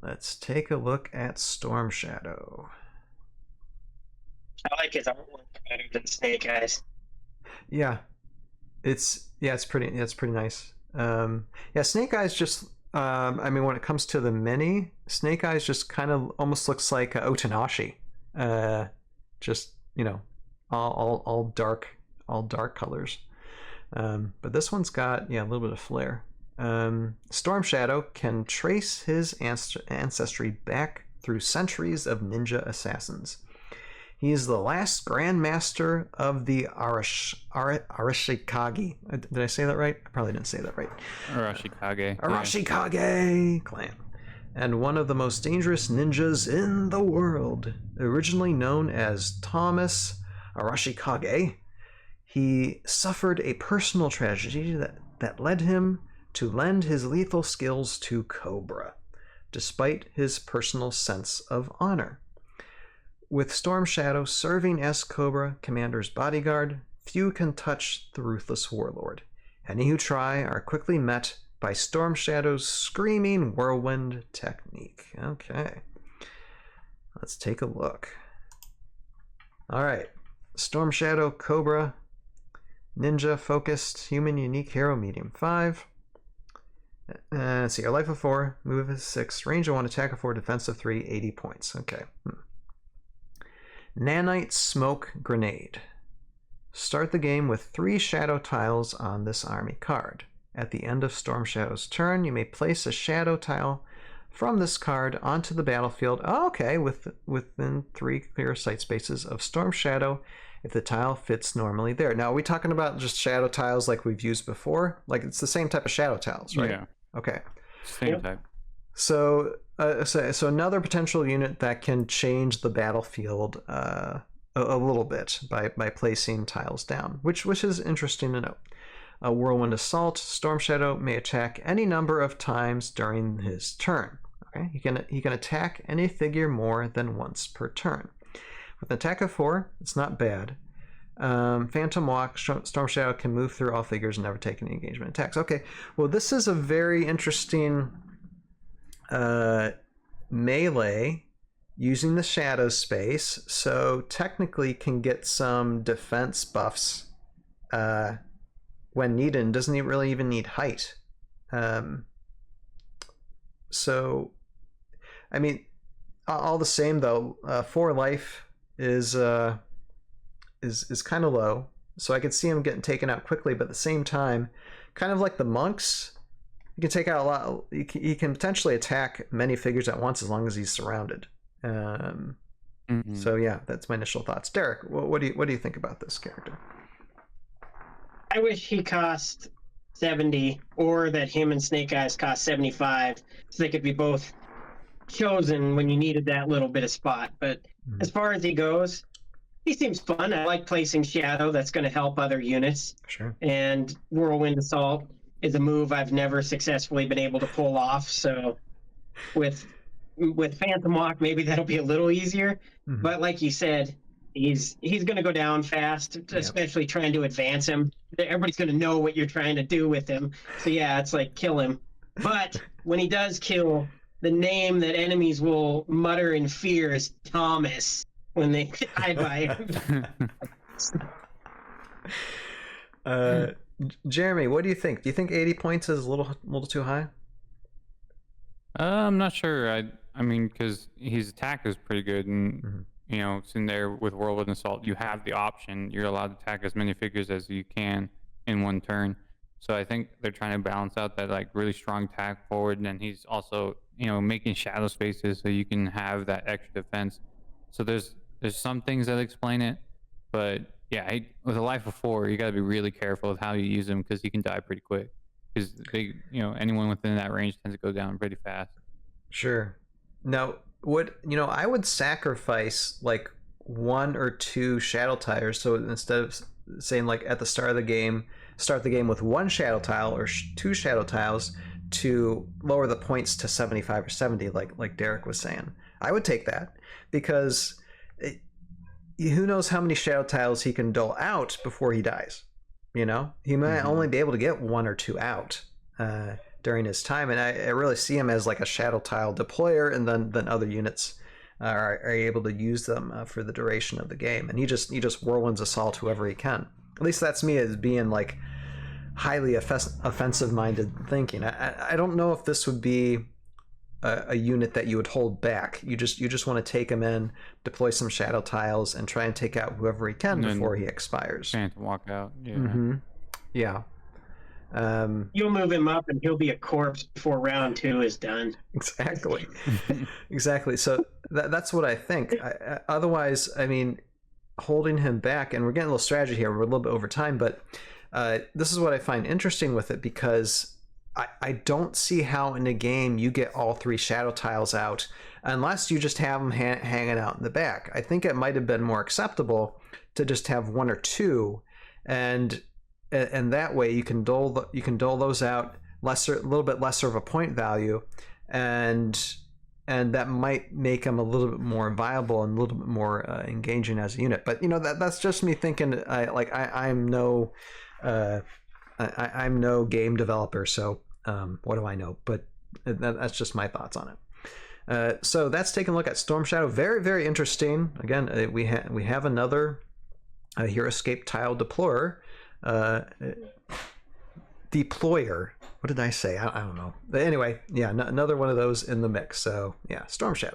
Let's take a look at Storm Shadow. I like his artwork better than Snake Eyes. Yeah, it's pretty nice. Yeah, Snake Eyes just I mean, when it comes to the mini, Snake Eyes just kind of almost looks like Otanashi. Just all dark colors. But this one's got a little bit of flair. Storm Shadow can trace his ancestry back through centuries of ninja assassins. He is the last Grandmaster of the Arashikage. Did I say that right? I probably didn't say that right. Arashikage clan. And one of the most dangerous ninjas in the world. Originally known as Thomas Arashikage, he suffered a personal tragedy that led him to lend his lethal skills to Cobra, despite his personal sense of honor. With Storm Shadow serving as Cobra Commander's bodyguard, few can touch the ruthless warlord. Any who try are quickly met by Storm Shadow's screaming whirlwind technique. Okay, let's take a look. All right, Storm Shadow Cobra Ninja focused human unique hero medium 5. Let's see, our life of 4, move is 6, range of 1, attack of 4, defense of 3, 80 points. Okay. Nanite Smoke Grenade. Start the game with 3 shadow tiles on this army card. At the end of Storm Shadow's turn, you may place a shadow tile from this card onto the battlefield. Oh, okay, within 3 clear sight spaces of Storm Shadow if the tile fits normally there. Now, are we talking about just shadow tiles like we've used before? Like, it's the same type of shadow tiles, right? Yeah. Okay. Same type. So another potential unit that can change the battlefield a little bit by placing tiles down, which is interesting to note. A Whirlwind Assault, Storm Shadow may attack any number of times during his turn. Okay, he can attack any figure more than once per turn. With an attack of 4, it's not bad. Phantom Walk, Storm Shadow can move through all figures and never take any engagement attacks. Okay, well, this is a very interesting melee using the shadow space, so technically can get some defense buffs when needed, and doesn't really even need height. So, I mean, all the same though, 4 life is kind of low, so I could see him getting taken out quickly, but at the same time, kind of like the monks, you can take out a lot. He can potentially attack many figures at once as long as he's surrounded. So yeah, that's my initial thoughts. Derek, what do you think about this character? I wish he cost 70, or that him and Snake Eyes cost 75, so they could be both chosen when you needed that little bit of spot. But as far as he goes, he seems fun. I like placing shadow. That's going to help other units. Sure. And Whirlwind Assault is a move I've never successfully been able to pull off. So with Phantom Walk, maybe that'll be a little easier. But like you said, he's going to go down fast, especially trying to advance him. Everybody's going to know what you're trying to do with him. So yeah, it's like kill him. But when he does kill, the name that enemies will mutter in fear is Thomas when they hide by him. Jeremy, what do you think? Do you think 80 points is a little too high? I'm not sure. I mean, because his attack is pretty good, and you know, it's in there with Whirlwind Assault. You have the option. You're allowed to attack as many figures as you can in one turn. So I think they're trying to balance out that like really strong attack forward, and then he's also, you know, making shadow spaces so you can have that extra defense. So there's some things that explain it, but yeah, with a life of 4, you got to be really careful with how you use him because he can die pretty quick. Because they, you know, anyone within that range tends to go down pretty fast. Sure. Now, I would sacrifice like 1 or 2 shadow tiles. So instead of saying like at the start of the game, start the game with 1 shadow tile or 2 shadow tiles to lower the points to 75 or 70, like Derek was saying, I would take that because who knows how many shadow tiles he can dole out before he dies. You know, he might only be able to get 1 or 2 out. during his time, and I really see him as like a shadow tile deployer, and then other units are able to use them for the duration of the game, and he just whirlwinds assault whoever he can. At least that's me as being like highly offensive minded thinking. I don't know if this would be a unit that you would hold back. You just want to take him in, deploy some shadow tiles, and try and take out whoever he can before he expires. And walk out. Yeah. Mm-hmm. Yeah. You'll move him up, and he'll be a corpse before round 2 is done. Exactly. Exactly. So that's what I think. Otherwise, I mean, holding him back, and we're getting a little strategy here. We're a little bit over time, but this is what I find interesting with it, because I don't see how in a game you get all 3 shadow tiles out unless you just have them hanging out in the back. I think it might have been more acceptable to just have 1 or 2, and that way you can dole those out a little bit lesser of a point value, and that might make them a little bit more viable and a little bit more engaging as a unit. But that's just me thinking. I'm no game developer, so what do I know? But that's just my thoughts on it. So that's taking a look at Storm Shadow. Very, very interesting. Again, we have another Heroscape tile deployer. Deployer. What did I say? I don't know. But anyway, yeah, another one of those in the mix. So yeah, Storm Shadow.